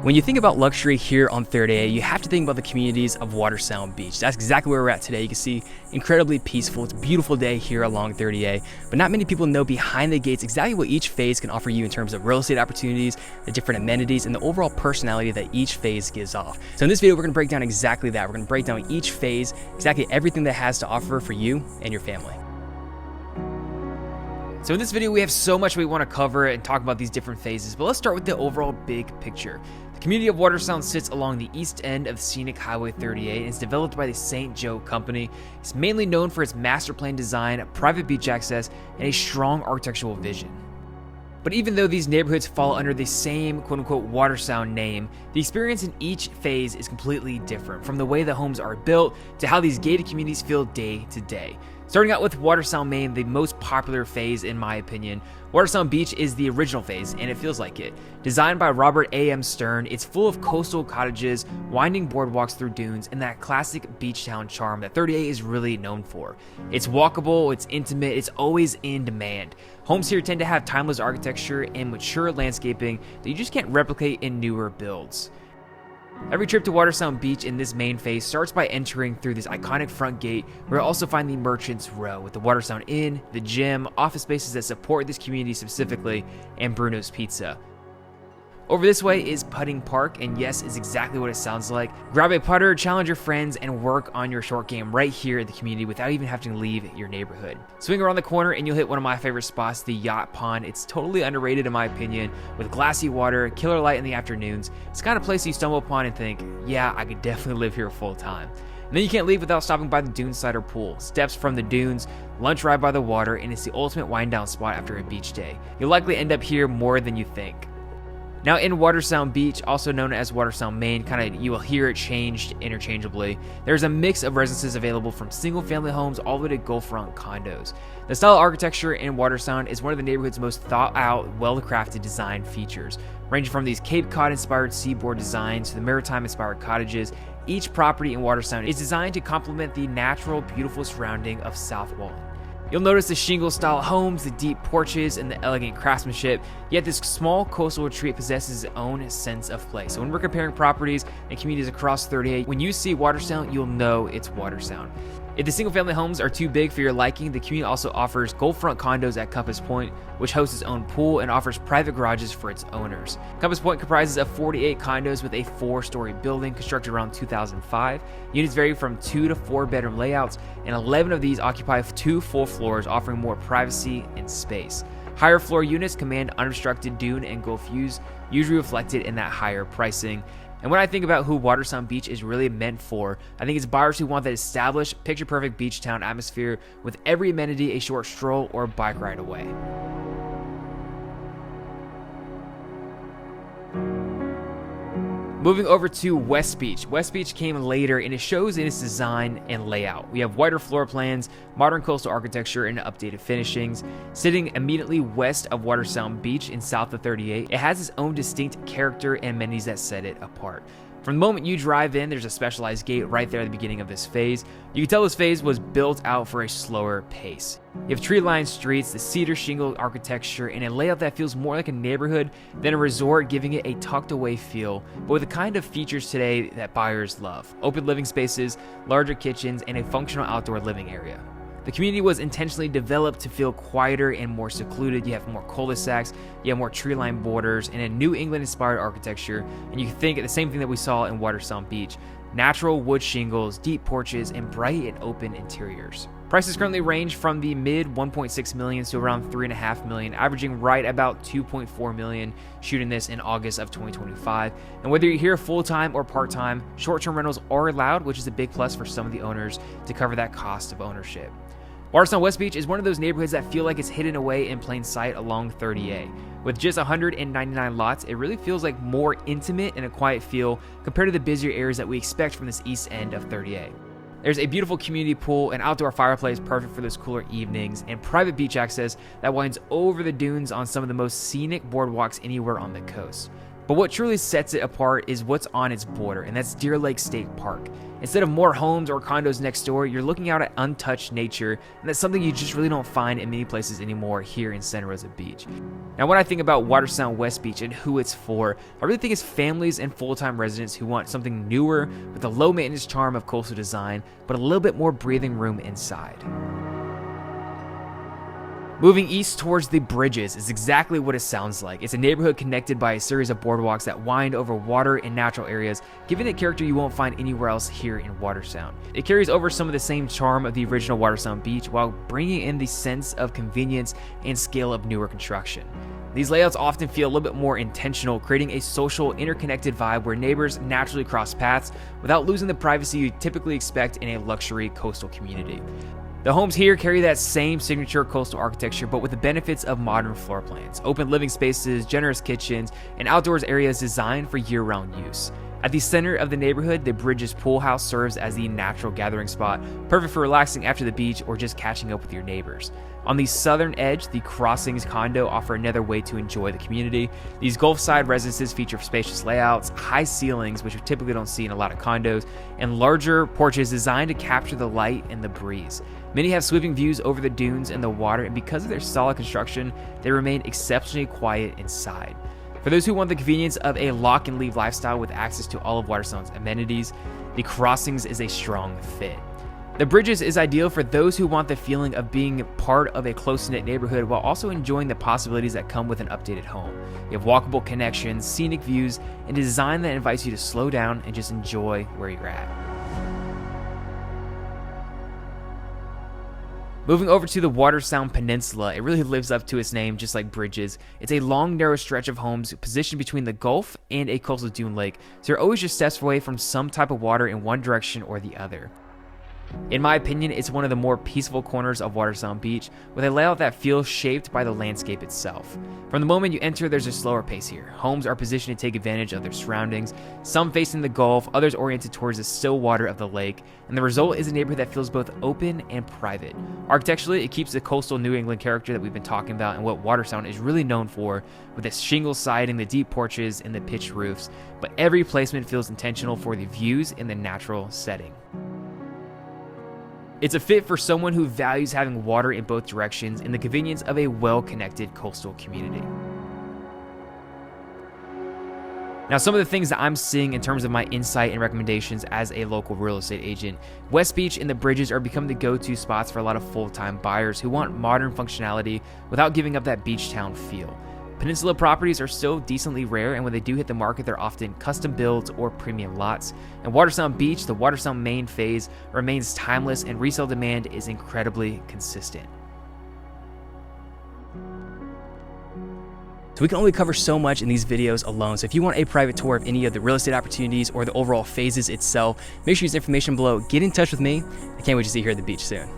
When you think about luxury here on 30A, you have to think about the communities of Watersound Beach. That's exactly where we're at today. You can see incredibly peaceful. It's a beautiful day here along 30A, but not many people know behind the gates exactly what each phase can offer you in terms of real estate opportunities, the different amenities, and the overall personality that each phase gives off. So in this video, we're gonna break down exactly that. We're gonna break down each phase, exactly everything that it has to offer for you and your family. So in this video, we have so much we want to cover and talk about these different phases, but let's start with the overall big picture. The community of Watersound sits along the east end of scenic Highway 38 and is developed by the St. Joe Company. It's mainly known for its master plan design, private beach access, and a strong architectural vision. But even though these neighborhoods fall under the same quote-unquote Watersound name, the experience in each phase is completely different, from the way the homes are built to how these gated communities feel day to day. Starting out with Watersound Main, the most popular phase in my opinion, Watersound Beach is the original phase, and it feels like it. Designed by Robert A.M. Stern, it's full of coastal cottages, winding boardwalks through dunes, and that classic beach town charm that 38 is really known for. It's walkable, it's intimate, it's always in demand. Homes here tend to have timeless architecture and mature landscaping that you just can't replicate in newer builds. Every trip to Watersound Beach in this main phase starts by entering through this iconic front gate, where you'll also find the Merchants Row with the Watersound Inn, the gym, office spaces that support this community specifically, and Bruno's Pizza. Over this way is Putting Park, and yes, is exactly what it sounds like. Grab a putter, challenge your friends, and work on your short game right here at the community without even having to leave your neighborhood. Swing around the corner and you'll hit one of my favorite spots, the Yacht Pond. It's totally underrated in my opinion, with glassy water, killer light in the afternoons. It's the kind of place you stumble upon and think, yeah, I could definitely live here full time. And then you can't leave without stopping by the Dune Cider Pool. Steps from the dunes, lunch right by the water, and it's the ultimate wind down spot after a beach day. You'll likely end up here more than you think. Now in Watersound Beach, also known as Watersound Main, you will hear it changed interchangeably. There's a mix of residences available from single family homes all the way to Gulffront condos. The style of architecture in Watersound is one of the neighborhood's most thought out, well-crafted design features. Ranging from these Cape Cod inspired seaboard designs to the maritime inspired cottages, each property in Watersound is designed to complement the natural, beautiful surrounding of South Walton. You'll notice the shingle-style homes, the deep porches, and the elegant craftsmanship, yet this small coastal retreat possesses its own sense of place. So when we're comparing properties and communities across 38, when you see Watersound, you'll know it's Watersound. If the single-family homes are too big for your liking, the community also offers Gulffront condos at Compass Point, which hosts its own pool and offers private garages for its owners. Compass Point comprises of 48 condos with a 4-story building constructed around 2005. Units vary from 2 to 4 bedroom layouts, and 11 of these occupy 2 full floors, offering more privacy and space. Higher floor units command unobstructed dune and Gulf views, usually reflected in that higher pricing. And when I think about who Watersound Beach is really meant for, I think it's buyers who want that established, picture-perfect beach town atmosphere with every amenity a short stroll or bike ride away. Moving over to West Beach. West Beach came later and it shows in its design and layout. We have wider floor plans, modern coastal architecture, and updated finishings. Sitting immediately west of Watersound Beach in south of 38, it has its own distinct character and amenities that set it apart. From the moment you drive in, there's a specialized gate right there at the beginning of this phase. You can tell this phase was built out for a slower pace. You have tree-lined streets, the cedar shingle architecture, and a layout that feels more like a neighborhood than a resort, giving it a tucked-away feel, but with the kind of features today that buyers love. Open living spaces, larger kitchens, and a functional outdoor living area. The community was intentionally developed to feel quieter and more secluded. You have more cul-de-sacs, you have more tree-lined borders, and a New England-inspired architecture, and you can think of the same thing that we saw in Watersound Beach. Natural wood shingles, deep porches, and bright and open interiors. Prices currently range from the mid 1.6 million to around 3.5 million, averaging right about 2.4 million, shooting this in August of 2025. And whether you're here full-time or part-time, short-term rentals are allowed, which is a big plus for some of the owners to cover that cost of ownership. Watersound West Beach is one of those neighborhoods that feel like it's hidden away in plain sight along 30A. With just 199 lots, it really feels like more intimate and a quiet feel compared to the busier areas that we expect from this east end of 30A. There's a beautiful community pool, an outdoor fireplace perfect for those cooler evenings, and private beach access that winds over the dunes on some of the most scenic boardwalks anywhere on the coast. But what truly sets it apart is what's on its border, and that's Deer Lake State Park. Instead of more homes or condos next door, you're looking out at untouched nature, and that's something you just really don't find in many places anymore here in Santa Rosa Beach. Now, when I think about Watersound West Beach and who it's for, I really think it's families and full-time residents who want something newer with the low-maintenance charm of coastal design, but a little bit more breathing room inside. Moving east towards the Bridges is exactly what it sounds like. It's a neighborhood connected by a series of boardwalks that wind over water and natural areas, giving it character you won't find anywhere else here in Watersound. It carries over some of the same charm of the original Watersound Beach while bringing in the sense of convenience and scale of newer construction. These layouts often feel a little bit more intentional, creating a social, interconnected vibe where neighbors naturally cross paths without losing the privacy you typically expect in a luxury coastal community. The homes here carry that same signature coastal architecture, but with the benefits of modern floor plans, open living spaces, generous kitchens, and outdoors areas designed for year-round use. At the center of the neighborhood, the Bridges pool house serves as the natural gathering spot, perfect for relaxing after the beach or just catching up with your neighbors. On the southern edge, the Crossings condo offer another way to enjoy the community. These Gulfside residences feature spacious layouts, high ceilings, which you typically don't see in a lot of condos, and larger porches designed to capture the light and the breeze. Many have sweeping views over the dunes and the water, and because of their solid construction, they remain exceptionally quiet inside. For those who want the convenience of a lock-and-leave lifestyle with access to all of Watersound's amenities, the Crossings is a strong fit. The Bridges is ideal for those who want the feeling of being part of a close-knit neighborhood while also enjoying the possibilities that come with an updated home. You have walkable connections, scenic views, and a design that invites you to slow down and just enjoy where you're at. Moving over to the Watersound Peninsula, it really lives up to its name just like Bridges. It's a long, narrow stretch of homes positioned between the Gulf and a coastal dune lake, so you're always just steps away from some type of water in one direction or the other. In my opinion, it's one of the more peaceful corners of Watersound Beach, with a layout that feels shaped by the landscape itself. From the moment you enter, there's a slower pace here. Homes are positioned to take advantage of their surroundings, some facing the Gulf, others oriented towards the still water of the lake, and the result is a neighborhood that feels both open and private. Architecturally, it keeps the coastal New England character that we've been talking about and what Watersound is really known for, with its shingle siding, the deep porches, and the pitched roofs, but every placement feels intentional for the views and the natural setting. It's a fit for someone who values having water in both directions and the convenience of a well-connected coastal community. Now, some of the things that I'm seeing in terms of my insight and recommendations as a local real estate agent, West Beach and the Bridges are becoming the go-to spots for a lot of full-time buyers who want modern functionality without giving up that beach town feel. Peninsula properties are still decently rare, and when they do hit the market, they're often custom builds or premium lots. And Watersound Beach, the Watersound Main phase, remains timeless, and resale demand is incredibly consistent. So we can only cover so much in these videos alone, so if you want a private tour of any of the real estate opportunities or the overall phases itself, make sure you use the information below. Get in touch with me. I can't wait to see you here at the beach soon.